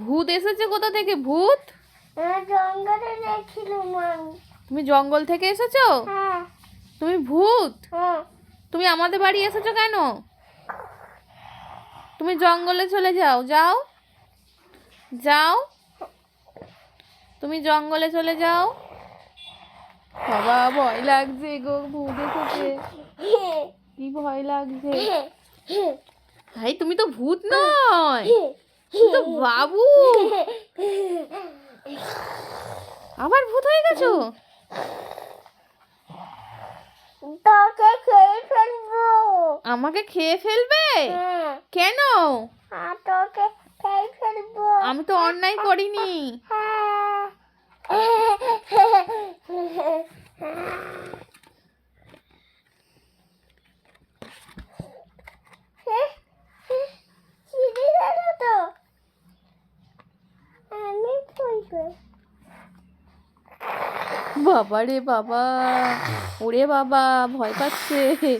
ভূত এসেছে কোথা থেকে? ভূত জঙ্গলে দেখছিলাম আমি। তুমি জঙ্গল থেকে এসেছো? হ্যাঁ তুমি ভূত? হ্যাঁ। তুমি আমাদের বাড়ি এসেছো কেন? তুমি জঙ্গলে চলে যাও, যাও যাও, তুমি জঙ্গলে চলে যাও। বাবা ভয় লাগছে গো, ভূত এসেছে, কি ভয় লাগছে। ভাই তুমি তো ভূত নয়, তুমি তো বাবু। আবার ভূত হয়ে গেছো? তোকে খেয়ে ফেলবো। আমাকে খেয়ে ফেলবে? হ্যাঁ। কেন? তোকে খেয়ে ফেলবো। আমি তো অন্যায় করিনি। বাবা রে বাবা, ওরে বাবা, ভয় পাচ্ছে।